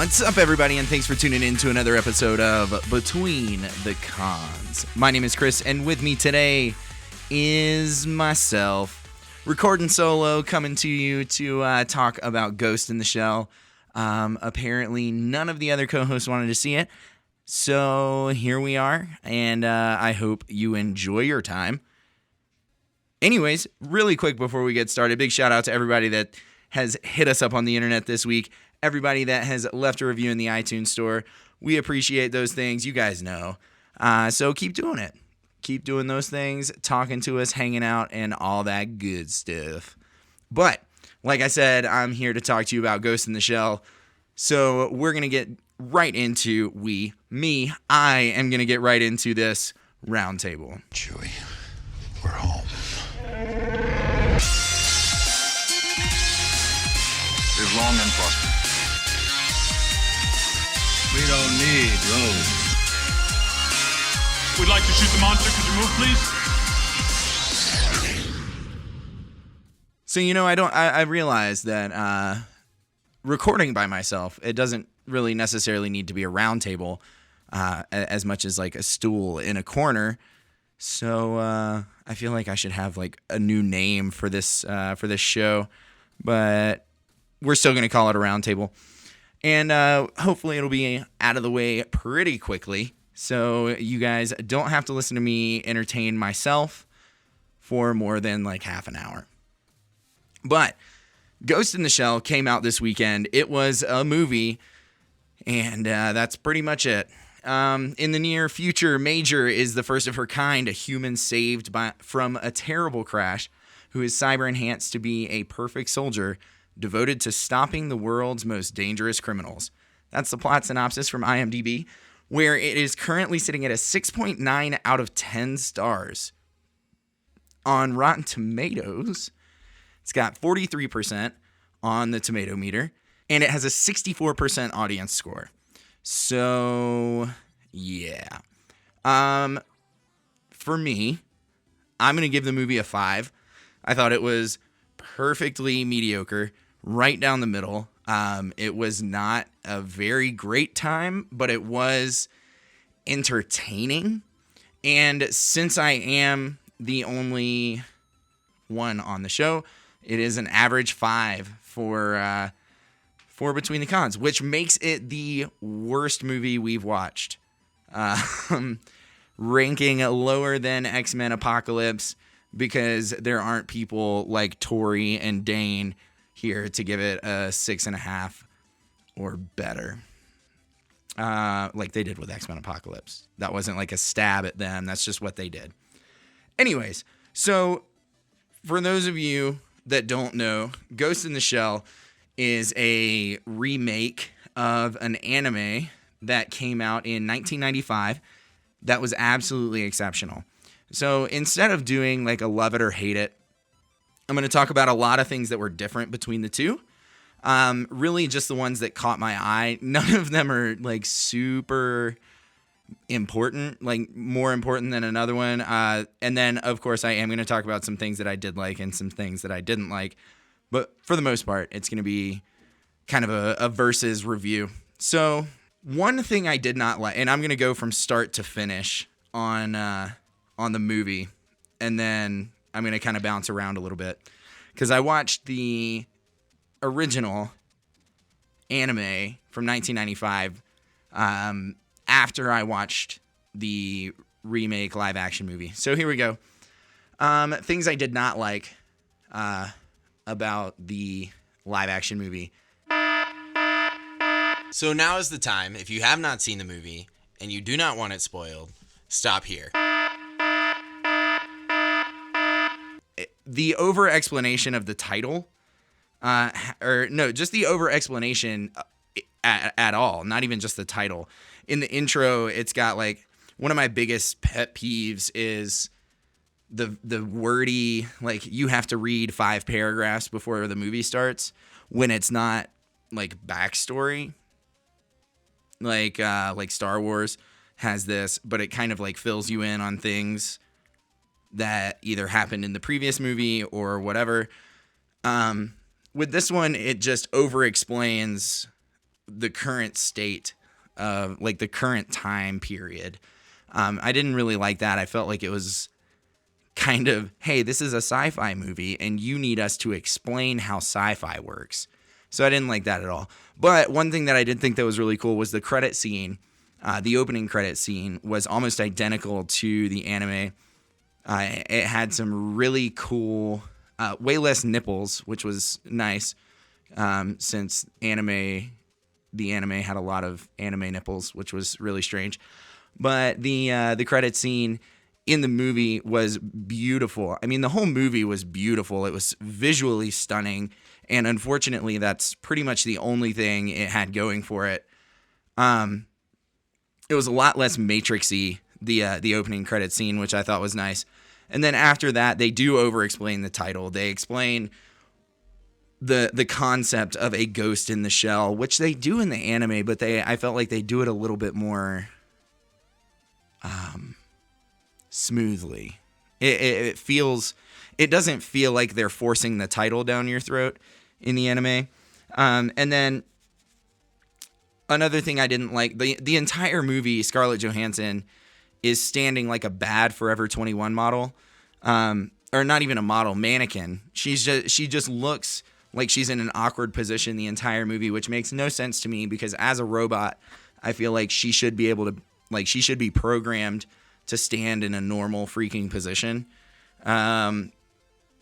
What's up, everybody, and thanks for tuning in to another episode of Between the Cons. My name is Chris, and with me today is myself, recording solo, coming to you to talk about Ghost in the Shell. Apparently, none of the other co-hosts wanted to see it, so here we are, and I hope you enjoy your time. Anyways, really quick before we get started, big shout out to everybody that has hit us up on the internet this week. Everybody that has left a review in the iTunes store. We appreciate those things. You guys know. So keep doing it. Keep doing those things, talking to us, hanging out, and all that good stuff. But, like I said, I'm here to talk to you about Ghost in the Shell. So we're going to get right into I am going to get right into this roundtable. Chewie, we're home. Live long and prosper. We don't need roads. We'd like to shoot the monster. Could you move, please? So, I realized that recording by myself, it doesn't really necessarily need to be a round table as much as like a stool in a corner. So I feel like I should have like a new name for this show, but we're still going to call it a round table. And hopefully it'll be out of the way pretty quickly, so you guys don't have to listen to me entertain myself for more than like half an hour. But Ghost in the Shell came out this weekend. It was a movie, and that's pretty much it. In the near future, Major is the first of her kind, a human saved from a terrible crash, who is cyber-enhanced to be a perfect soldier devoted to stopping the world's most dangerous criminals. That's the plot synopsis from IMDb, where it is currently sitting at a 6.9 out of 10 stars. On Rotten Tomatoes, it's got 43% on the tomato meter, and it has a 64% audience score. So, yeah. For me, I'm going to give the movie a 5. I thought it was perfectly mediocre, right down the middle. It was not a very great time, but it was entertaining. And since I am the only one on the show, it is an average 5 for Between the Cons, which makes it the worst movie we've watched. Ranking lower than X-Men Apocalypse, because there aren't people like Tori and Dane here to give it a 6.5 or better. Like they did with X-Men Apocalypse. That wasn't like a stab at them. That's just what they did. Anyways, so for those of you that don't know, Ghost in the Shell is a remake of an anime that came out in 1995 that was absolutely exceptional. So instead of doing like a love it or hate it, I'm going to talk about a lot of things that were different between the two. Really just the ones that caught my eye. None of them are like super important, like more important than another one. And then, of course, I am going to talk about some things that I did like and some things that I didn't like. But for the most part, it's going to be kind of a versus review. So one thing I did not like, and I'm going to go from start to finish on the movie, and then I'm going to kind of bounce around a little bit, because I watched the original anime from 1995 after I watched the remake live action movie. So here we go. Things I did not like about the live action movie. So now is the time. If you have not seen the movie and you do not want it spoiled, stop here. The over-explanation of the title, just the over-explanation at all, not even just the title. In the intro, it's got like, one of my biggest pet peeves is the wordy, like you have to read 5 paragraphs before the movie starts, when it's not like backstory. Like Star Wars has this, but it kind of like fills you in on things that either happened in the previous movie or whatever. With this one, it just over explains the current state of like the current time period. I didn't really like that. I felt like it was kind of, hey, this is a sci-fi movie and you need us to explain how sci-fi works. So I didn't like that at all. But one thing that I did think that was really cool was the credit scene. The opening credit scene was almost identical to the anime. It had some really cool, way less nipples, which was nice, since the anime had a lot of anime nipples, which was really strange. But the credit scene in the movie was beautiful. I mean, the whole movie was beautiful. It was visually stunning, and unfortunately, that's pretty much the only thing it had going for it. It was a lot less Matrix-y, the opening credit scene, which I thought was nice. And then after that, they do over-explain the title. They explain the concept of a ghost in the shell, which they do in the anime, but I felt like they do it a little bit more smoothly. It doesn't feel like they're forcing the title down your throat in the anime. And then another thing I didn't like, the entire movie, Scarlett Johansson is standing like a bad Forever 21 model, or not even a model, mannequin. She just looks like she's in an awkward position the entire movie, which makes no sense to me because as a robot, I feel like she should be able to, like, she should be programmed to stand in a normal freaking position. I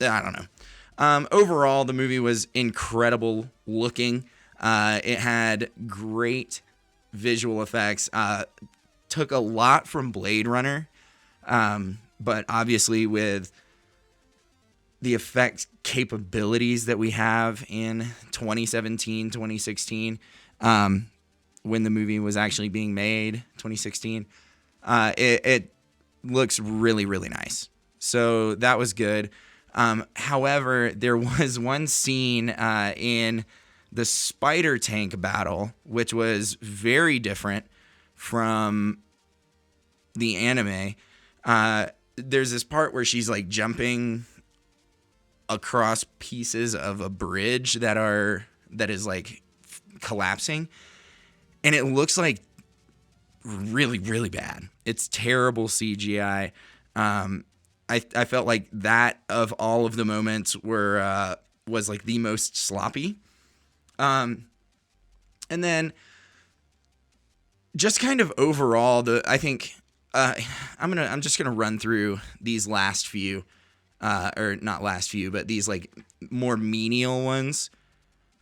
don't know. Overall, the movie was incredible looking. It had great visual effects. Took a lot from Blade Runner, but obviously with the effect capabilities that we have in 2017, 2016, when the movie was actually being made, 2016, it looks really, really nice. So that was good. However, there was one scene in the spider tank battle, which was very different from the anime. There's this part where she's like jumping across pieces of a bridge that is like collapsing, and it looks like really, really bad. It's terrible CGI. I felt like that of all of the moments was like the most sloppy. And then just kind of overall, I think I'm just gonna run through these last few, or not last few, but these like more menial ones.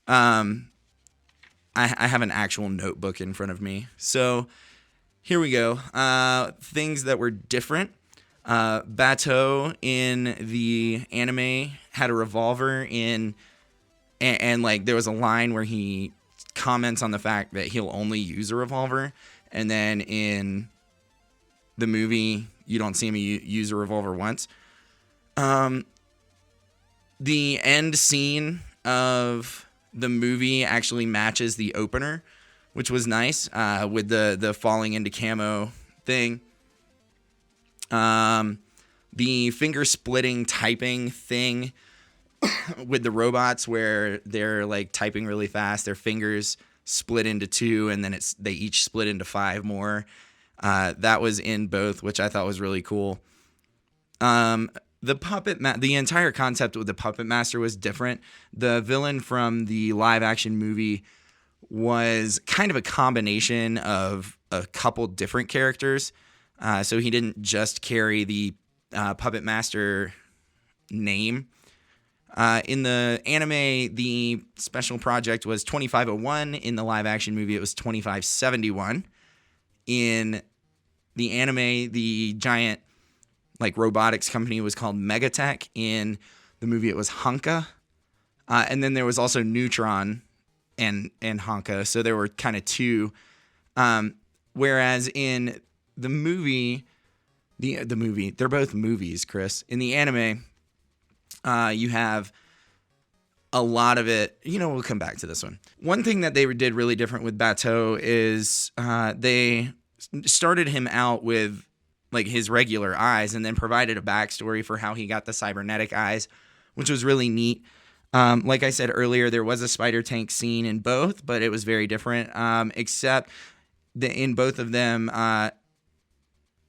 I have an actual notebook in front of me, so here we go. Things that were different. Bateau in the anime had a revolver and like there was a line where he comments on the fact that he'll only use a revolver, and then in the movie you don't see him use a revolver once. The end scene of the movie actually matches the opener, which was nice, with the falling into camo thing. The finger splitting typing thing with the robots where they're like typing really fast, their fingers split into two and then they each split into five more. That was in both, which I thought was really cool. The entire concept with the Puppet Master was different. The villain from the live action movie was kind of a combination of a couple different characters. So he didn't just carry the Puppet Master name. In the anime, the special project was 2501. In the live action movie, it was 2571. In the anime, the giant like robotics company was called Megatech. In the movie, it was Honka. And then there was also Neutron and Honka. So there were kind of two. Whereas in the movie, they're both movies, Chris. In the anime, you have a lot of it. We'll come back to this one. One thing that they did really different with Bateau is they started him out with like his regular eyes and then provided a backstory for how he got the cybernetic eyes, which was really neat. Like I said earlier, there was a spider tank scene in both, but it was very different. Except that in both of them,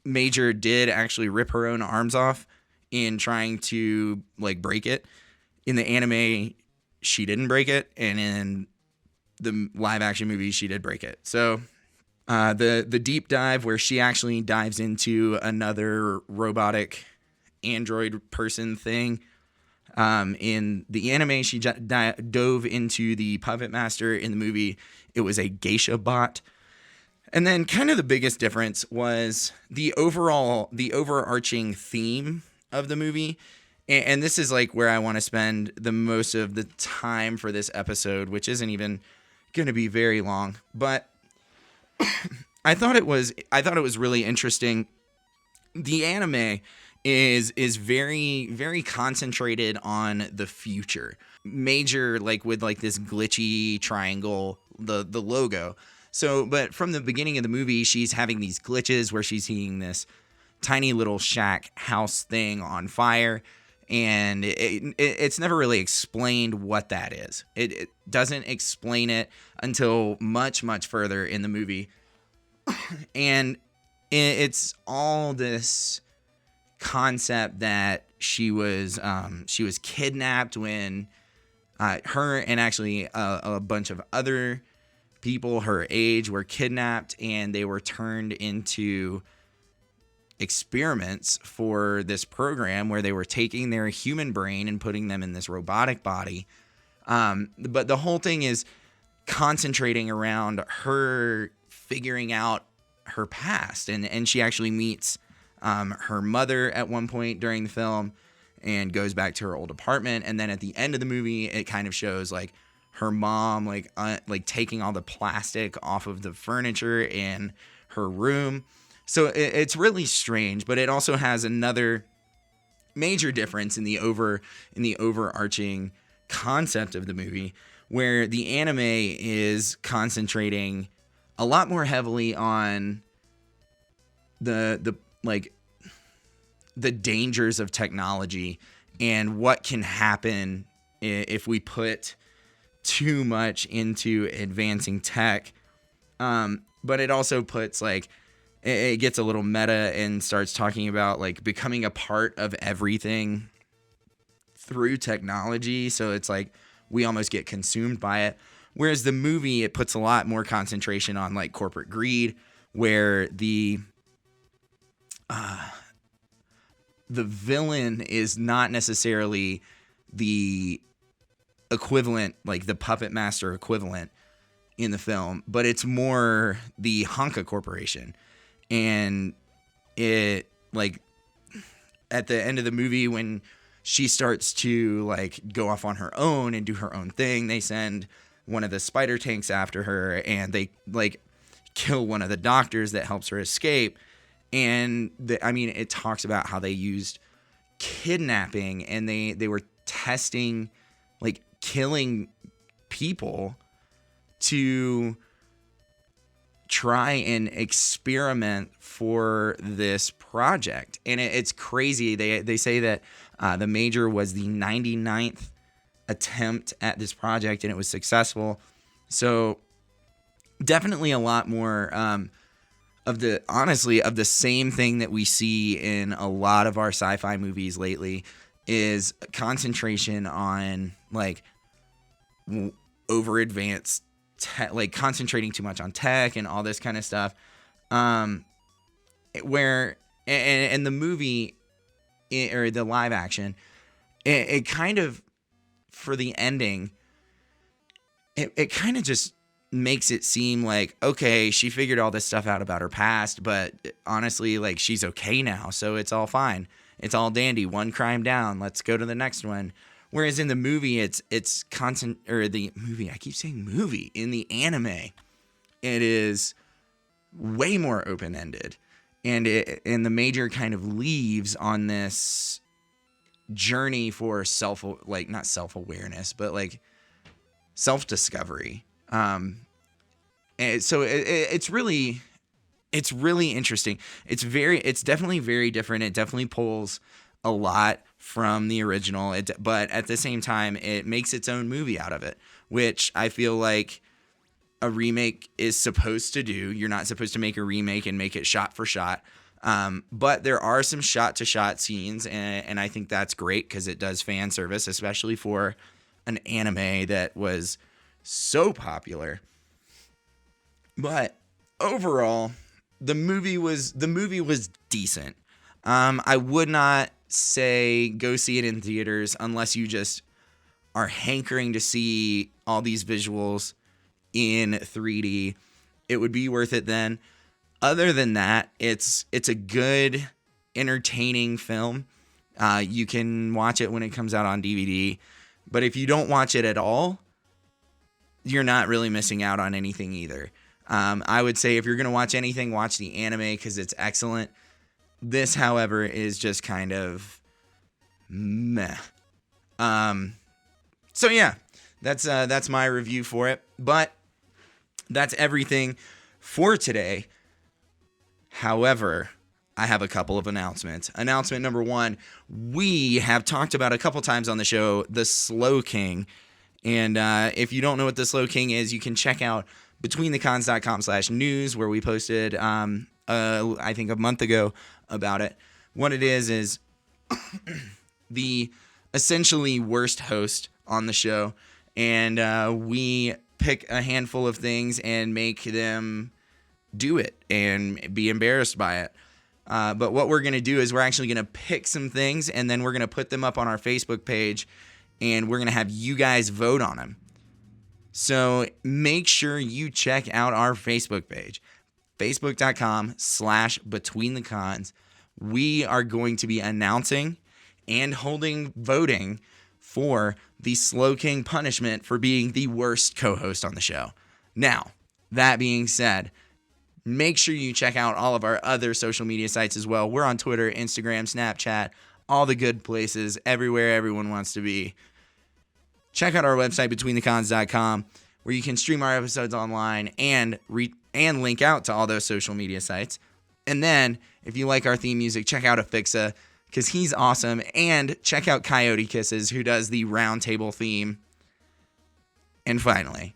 Major did actually rip her own arms off in trying to like break it. In the anime, she didn't break it, and in the live action movie, she did break it. So the deep dive where she actually dives into another robotic android person thing. In the anime, she dove into the puppet master. In the movie, it was a geisha bot. And then kind of the biggest difference was the overarching theme of the movie. And this is like where I want to spend the most of the time for this episode, which isn't even going to be very long. But I thought it was really interesting. The anime is very, very concentrated on the future. Major, like with like this glitchy triangle, the logo. So, but from the beginning of the movie, she's having these glitches where she's seeing this tiny little shack house thing on fire, and it's never really explained what that is. It doesn't explain it until much, much further in the movie. And it's all this concept that she was kidnapped when her and actually a bunch of other people her age were kidnapped, and they were turned into experiments for this program where they were taking their human brain and putting them in this robotic body. But the whole thing is concentrating around her figuring out her past, and she actually meets her mother at one point during the film and goes back to her old apartment. And then at the end of the movie, it kind of shows like her mom like taking all the plastic off of the furniture in her room. So it's really strange, but it also has another major difference in the overarching concept of the movie, where the anime is concentrating a lot more heavily on the dangers of technology and what can happen if we put too much into advancing tech. But it also puts like, it gets a little meta and starts talking about like becoming a part of everything through technology. So it's like we almost get consumed by it. Whereas the movie, it puts a lot more concentration on like corporate greed, where the villain is not necessarily the equivalent, like the puppet master equivalent in the film, but it's more the Honka Corporation. And it, like, at the end of the movie, when she starts to like go off on her own and do her own thing, they send one of the spider tanks after her, and they like kill one of the doctors that helps her escape. And it talks about how they used kidnapping, and they were testing, like, killing people to try and experiment for this project. And it's crazy. They say that the Major was the 99th attempt at this project, and it was successful. So definitely a lot more of the same thing that we see in a lot of our sci-fi movies lately, is concentration on like over advanced like concentrating too much on tech and all this kind of stuff. Where and the movie or the live action, it kind of, for the ending, it kind of just makes it seem like, okay, she figured all this stuff out about her past, but honestly, like, she's okay now, so it's all fine. It's all dandy. One crime down. Let's go to the next one. Whereas in the movie, I keep saying movie. In the anime, it is way more open-ended. And the Major kind of leaves on this journey for not self-awareness, but like self-discovery. And so it's really interesting. It's definitely very different. It definitely pulls a lot from the original, but at the same time, it makes its own movie out of it, which I feel like a remake is supposed to do. You're not supposed to make a remake and make it shot for shot. But there are some shot-to-shot scenes, and I think that's great because it does fan service, especially for an anime that was so popular. But overall, the movie was decent. I would not say go see it in theaters unless you just are hankering to see all these visuals in 3D. It would be worth it then. Other than that, it's a good, entertaining film. You can watch it when it comes out on DVD. But if you don't watch it at all, you're not really missing out on anything either. I would say if you're going to watch anything, watch the anime because it's excellent. This, however, is just kind of meh. So yeah, that's my review for it. But that's everything for today. However, I have a couple of announcements. Announcement number one, we have talked about a couple times on the show, the Slow King. And if you don't know what the Slow King is, you can check out betweenthecons.com/news, where we posted, I think a month ago about it. What it is the essentially worst host on the show. And we pick a handful of things and make them do it and be embarrassed by it. But what we're going to do is we're actually going to pick some things and then we're going to put them up on our Facebook page and we're going to have you guys vote on them. So make sure you check out our Facebook page, facebook.com/betweenthecons. We are going to be announcing and holding voting for the Slow King punishment for being the worst co-host on the show. Now, that being said, make sure you check out all of our other social media sites as well. We're on Twitter, Instagram, Snapchat, all the good places, everywhere everyone wants to be. Check out our website, betweenthecons.com, where you can stream our episodes online and link out to all those social media sites. And then, if you like our theme music, check out Afixa, because he's awesome. And check out Coyote Kisses, who does the Roundtable theme. And finally,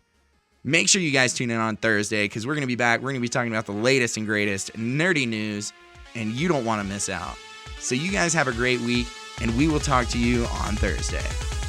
make sure you guys tune in on Thursday, because we're going to be back. We're going to be talking about the latest and greatest nerdy news, and you don't want to miss out. So you guys have a great week, and we will talk to you on Thursday.